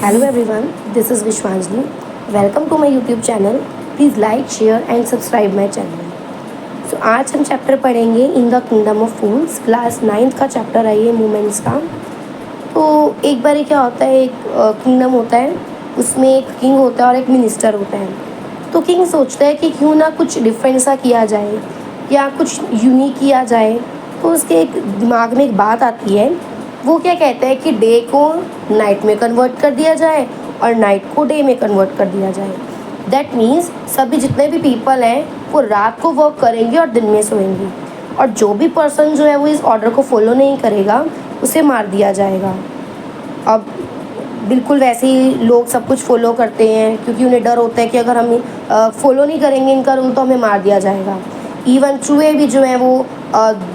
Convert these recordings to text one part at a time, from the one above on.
Hello everyone, this is Vishwanjali. Welcome to my YouTube channel. Please like, share and subscribe my channel. So आज हम chapter पढ़ेंगे in the kingdom of fools. Class 9th का chapter है ये movements का। तो एक बार क्या होता है, एक किंगडम होता है, उसमें एक किंग होता है और एक मिनिस्टर होता है। तो किंग सोचता है कि क्यों ना कुछ डिफरेंट सा किया जाए या कुछ यूनिक किया जाए। तो उसके एक दिमाग में एक बात आती है। वो क्या कहता है कि डे को नाइट में कन्वर्ट कर दिया जाए और नाइट को डे में कन्वर्ट कर दिया जाए। दैट मीन्स सभी जितने भी पीपल हैं वो रात को वर्क करेंगे और दिन में सोएंगे, और जो भी पर्सन जो है वो इस ऑर्डर को फॉलो नहीं करेगा उसे मार दिया जाएगा। अब बिल्कुल वैसे ही लोग सब कुछ फॉलो करते हैं क्योंकि उन्हें डर होता है कि अगर हम फॉलो नहीं करेंगे इनका रूल तो हमें मार दिया जाएगा। इवन चूहे भी जो हैं वो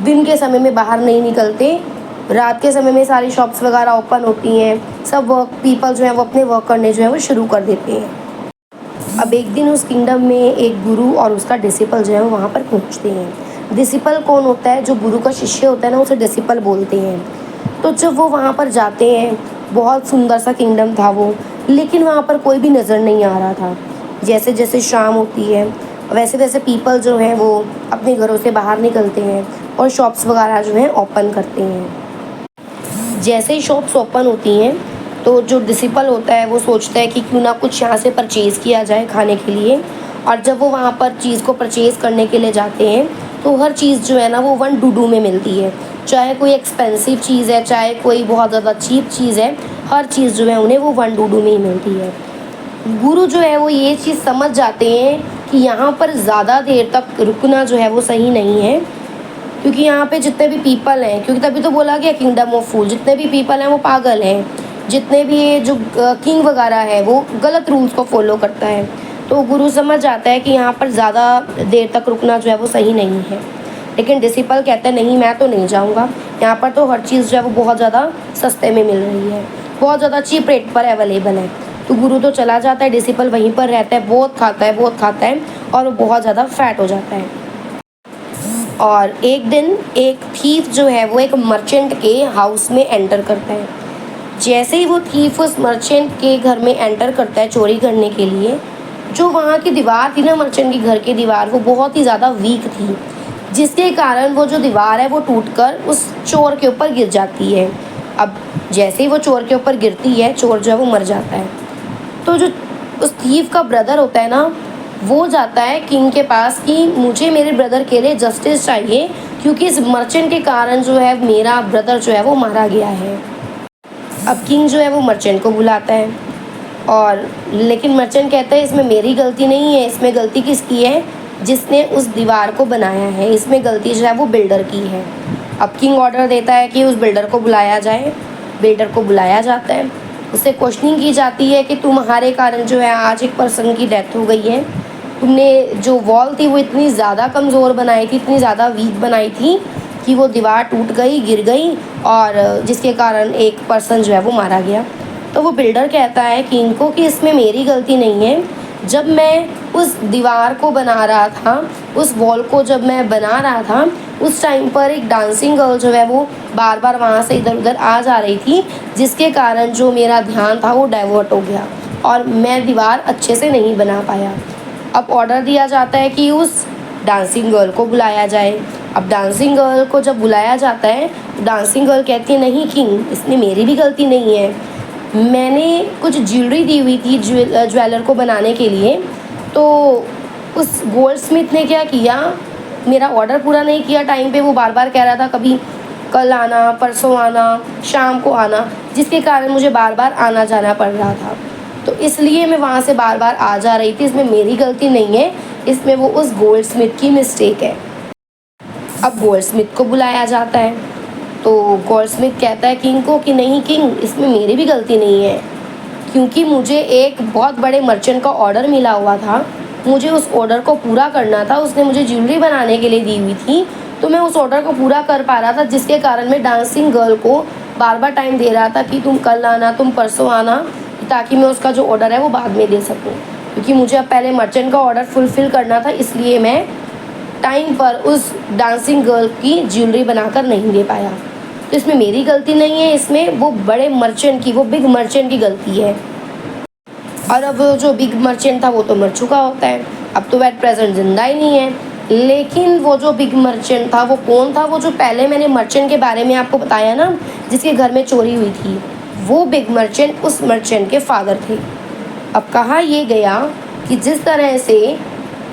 दिन के समय में बाहर नहीं निकलते, रात के समय में सारी शॉप्स वगैरह ओपन होती हैं, सब वर्क पीपल जो है वो अपने वर्क करने जो है वो शुरू कर देते हैं। अब एक दिन उस किंगडम में एक गुरु और उसका डिसिपल जो है वो वहाँ पर पहुँचते हैं। डिसिपल कौन होता है? जो गुरु का शिष्य होता है ना, उसे डिसिपल बोलते हैं। तो जब वो वहाँ पर जाते हैं, बहुत सुंदर सा किंगडम था वो, लेकिन वहाँ पर कोई भी नज़र नहीं आ रहा था। जैसे जैसे शाम होती है वैसे वैसे पीपल जो हैं वो अपने घरों से बाहर निकलते हैं और शॉप्स वगैरह जो हैं ओपन करते हैं। जैसे ही शॉप्स ओपन होती हैं तो जो डिसिपल होता है वो सोचता है कि क्यों ना कुछ यहाँ से परचेज़ किया जाए खाने के लिए। और जब वो वहाँ पर चीज़ को परचेज़ करने के लिए जाते हैं तो हर चीज़ जो है ना वो 1 डूडू में मिलती है। चाहे कोई एक्सपेंसिव चीज़ है, चाहे कोई बहुत ज़्यादा चीप चीज़ है, हर चीज़ जो है उन्हें वो 1 डूडू में ही मिलती है। गुरु जो है वो ये चीज़ समझ जाते हैं कि यहाँ पर ज़्यादा देर तक रुकना जो है वो सही नहीं है, क्योंकि यहाँ पे जितने भी पीपल हैं, क्योंकि तभी तो बोला गया किंगडम ऑफ फूल, जितने भी पीपल हैं वो पागल हैं। जितने भी ये जो किंग वगैरह है वो गलत रूल्स को फॉलो करता है। तो गुरु समझ जाता है कि यहाँ पर ज़्यादा देर तक रुकना जो है वो सही नहीं है। लेकिन डिसिपल कहता है नहीं, मैं तो नहीं जाऊँगा, यहाँ पर तो हर चीज़ जो है वो बहुत ज़्यादा सस्ते में मिल रही है, बहुत ज़्यादा चीप रेट पर अवेलेबल है। तो गुरु तो चला जाता है, डिसिपल वहीं पर रहता है, बहुत खाता है और वो बहुत ज़्यादा फैट हो जाता है। और एक दिन एक थीफ जो है वो एक मर्चेंट के हाउस में एंटर करता है। जैसे ही वो थीफ उस मर्चेंट के घर में एंटर करता है चोरी करने के लिए, जो वहाँ की दीवार थी ना, मर्चेंट के घर की दीवार, वो बहुत ही ज़्यादा वीक थी, जिसके कारण वो जो दीवार है वो टूटकर उस चोर के ऊपर गिर जाती है। अब जैसे ही वो चोर के ऊपर गिरती है, चोर जो है वो मर जाता है। तो जो उस थीफ का ब्रदर होता है ना, वो जाता है किंग के पास कि मुझे मेरे ब्रदर के लिए जस्टिस चाहिए, क्योंकि इस मर्चेंट के कारण जो है मेरा ब्रदर जो है वो मारा गया है। अब किंग जो है वो मर्चेंट को बुलाता है, और लेकिन मर्चेंट कहता है इसमें मेरी गलती नहीं है, इसमें गलती किसकी है? जिसने उस दीवार को बनाया है, इसमें गलती जो है वो बिल्डर की है। अब किंग ऑर्डर देता है कि उस बिल्डर को बुलाया जाए। बिल्डर को बुलाया जाता है, उससे क्वेश्चनिंग की जाती है कि तुम्हारे कारण जो है आज एक पर्सन की डेथ हो गई है। तुमने जो वॉल थी वो इतनी ज़्यादा कमज़ोर बनाई थी, इतनी ज़्यादा वीक बनाई थी कि वो दीवार टूट गई, गिर गई, और जिसके कारण एक पर्सन जो है वो मारा गया। तो वो बिल्डर कहता है किंग को कि इसमें मेरी गलती नहीं है। जब मैं उस दीवार को बना रहा था, उस वॉल को जब मैं बना रहा था, उस टाइम पर एक डांसिंग गर्ल जो है वो बार बार वहाँ से इधर उधर आ जा रही थी, जिसके कारण जो मेरा ध्यान था वो डाइवर्ट हो गया और मैं दीवार अच्छे से नहीं बना पाया। अब ऑर्डर दिया जाता है कि उस डांसिंग गर्ल को बुलाया जाए। अब डांसिंग गर्ल को जब बुलाया जाता है तो डांसिंग गर्ल कहती है नहीं किंग, इसमें मेरी भी गलती नहीं है, मैंने कुछ ज्वेलरी दी हुई थी ज्वेलर को बनाने के लिए। तो उस गोल्ड स्मिथ ने क्या किया, मेरा ऑर्डर पूरा नहीं किया टाइम पे। वो बार बार कह रहा था कभी कल आना, परसों आना, शाम को आना, जिसके कारण मुझे बार बार आना जाना पड़ रहा था। तो इसलिए मैं वहाँ से बार बार आ जा रही थी, इसमें मेरी गलती नहीं है, इसमें वो उस गोल्ड स्मिथ की मिस्टेक है। अब गोल्ड स्मिथ को बुलाया जाता है तो गोल्ड स्मिथ कहता है किंग को कि नहीं किंग, इसमें मेरी भी गलती नहीं है, क्योंकि मुझे एक बहुत बड़े मर्चेंट का ऑर्डर मिला हुआ था, मुझे उस ऑर्डर को पूरा करना था। उसने मुझे ज्वेलरी बनाने के लिए दी हुई थी, तो मैं उस ऑर्डर को पूरा कर पा रहा था, जिसके कारण मैं डांसिंग गर्ल को बार बार टाइम दे रहा था कि तुम कल आना, तुम परसों आना, ताकि मैं उसका जो ऑर्डर है वो बाद में दे सकूं। क्योंकि मुझे अब पहले मर्चेंट का ऑर्डर फुलफ़िल करना था, इसलिए मैं टाइम पर उस डांसिंग गर्ल की ज्वेलरी बनाकर नहीं दे पाया। तो इसमें मेरी गलती नहीं है, इसमें वो बड़े मर्चेंट की, वो बिग मर्चेंट की गलती है। और अब जो बिग मर्चेंट था वो तो मर चुका होता है, अब तो एट प्रेजेंट जिंदा ही नहीं है। लेकिन वो जो बिग मर्चेंट था वो कौन था? वो जो पहले मैंने मर्चेंट के बारे में आपको बताया ना, जिसके घर में चोरी हुई थी, वो बिग मर्चेंट उस मर्चेंट के फादर थे। अब कहा ये गया कि जिस तरह से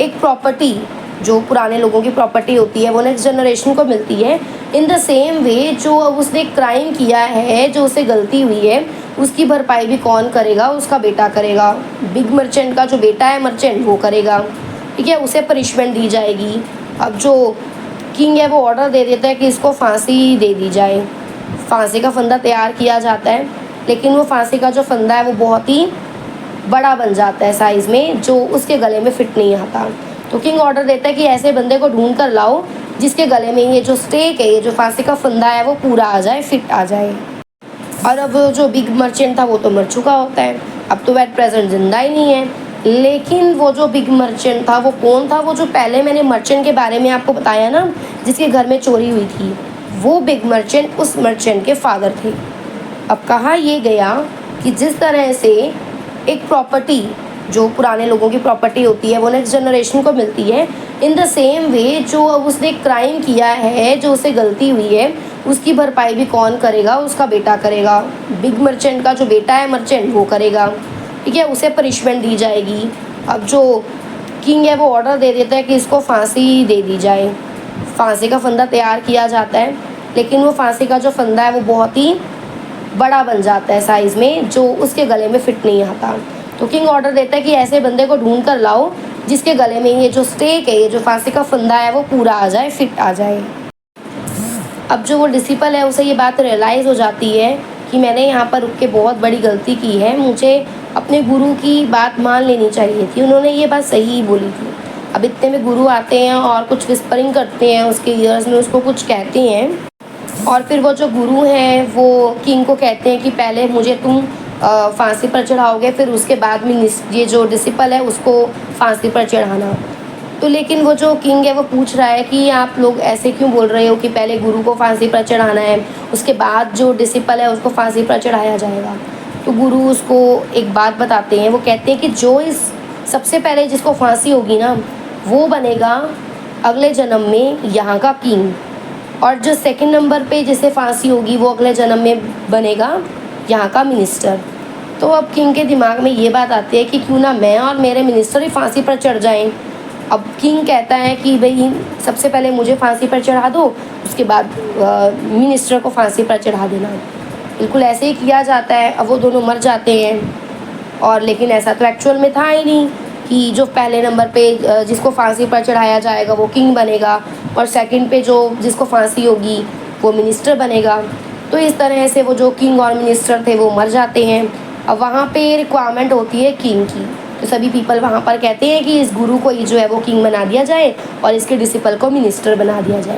एक प्रॉपर्टी, जो पुराने लोगों की प्रॉपर्टी होती है, वो नेक्स्ट जनरेशन को मिलती है, इन द सेम वे जो उसने क्राइम किया है, जो उसे गलती हुई है, उसकी भरपाई भी कौन करेगा? उसका बेटा करेगा। बिग मर्चेंट का जो बेटा है मर्चेंट, वो करेगा, ठीक है, उसे पनिशमेंट दी जाएगी। अब जो किंग है वो ऑर्डर दे देता है कि इसको फांसी दे दी जाए। फांसी का फंदा तैयार किया जाता है, लेकिन वो फांसी का जो फंदा है वो बहुत ही बड़ा बन जाता है साइज़ में, जो उसके गले में फिट नहीं आता। तो किंग ऑर्डर देता है कि ऐसे बंदे को ढूंढ कर लाओ जिसके गले में ये जो स्टेक है, ये जो फांसी का फंदा है, वो पूरा आ जाए, फिट आ जाए। और अब जो बिग मर्चेंट था वो तो मर चुका होता है, अब तो एट प्रेजेंट जिंदा ही नहीं है। लेकिन वो जो बिग मर्चेंट था वो कौन था? वो जो पहले मैंने मर्चेंट के बारे में आपको बताया ना, जिसके घर में चोरी हुई थी, वो बिग मर्चेंट उस मर्चेंट के फादर थे। अब कहा ये गया कि जिस तरह से एक प्रॉपर्टी, जो पुराने लोगों की प्रॉपर्टी होती है, वो नेक्स्ट जनरेशन को मिलती है, इन द सेम वे जो उसने क्राइम किया है, जो उसे गलती हुई है, उसकी भरपाई भी कौन करेगा? उसका बेटा करेगा। बिग मर्चेंट का जो बेटा है मर्चेंट, वो करेगा, ठीक है, उसे पनिशमेंट दी जाएगी। अब जो किंग है वो ऑर्डर दे देता है कि इसको फांसी दे दी जाए। फांसी का फंदा तैयार किया जाता है, लेकिन वो फांसी का जो फंदा है वो बहुत ही बड़ा बन जाता है साइज़ में, जो उसके गले में फिट नहीं आता। तो किंग ऑर्डर देता है कि ऐसे बंदे को ढूंढ कर लाओ जिसके गले में ये जो स्टेक है, ये जो फांसी का फंदा है, वो पूरा आ जाए, फिट आ जाए। अब जो वो डिसिपल है उसे ये बात रियलाइज़ हो जाती है कि मैंने यहाँ पर रुक के बहुत बड़ी गलती की है, मुझे अपने गुरु की बात मान लेनी चाहिए थी, उन्होंने ये बात सही बोली थी। अब इतने में गुरु आते हैं और कुछ विस्परिंग करते हैं उसके ईयर्स में, उसको कुछ कहते हैं, और फिर वो जो गुरु हैं वो किंग को कहते हैं कि पहले मुझे तुम फांसी पर चढ़ाओगे, फिर उसके बाद में ये जो डिसिपल है उसको फांसी पर चढ़ाना। तो लेकिन वो जो किंग है वो पूछ रहा है कि आप लोग ऐसे क्यों बोल रहे हो कि पहले गुरु को फांसी पर चढ़ाना है, उसके बाद जो डिसिपल है उसको फांसी पर चढ़ाया जाएगा। तो गुरु उसको एक बात बताते हैं, वो कहते हैं कि जो इस सबसे पहले जिसको फांसी होगी ना, वो बनेगा अगले जन्म में यहाँ का किंग, और जो सेकंड नंबर पे जिसे फांसी होगी वो अगले जन्म में बनेगा यहाँ का मिनिस्टर। तो अब किंग के दिमाग में ये बात आती है कि क्यों ना मैं और मेरे मिनिस्टर ही फांसी पर चढ़ जाएं। अब किंग कहता है कि भाई सबसे पहले मुझे फांसी पर चढ़ा दो, उसके बाद मिनिस्टर को फांसी पर चढ़ा देना। बिल्कुल ऐसे ही किया जाता है। अब वो दोनों मर जाते हैं, और लेकिन ऐसा तो एक्चुअल में था ही नहीं कि जो पहले नंबर पे जिसको फांसी पर चढ़ाया जाएगा वो किंग बनेगा, और सेकंड पे जो जिसको फांसी होगी वो मिनिस्टर बनेगा। तो इस तरह से वो जो किंग और मिनिस्टर थे वो मर जाते हैं। अब वहाँ पे रिक्वायरमेंट होती है किंग की, तो सभी पीपल वहाँ पर कहते हैं कि इस गुरु को ही जो है वो किंग बना दिया जाए और इसके डिसिपल को मिनिस्टर बना दिया जाए।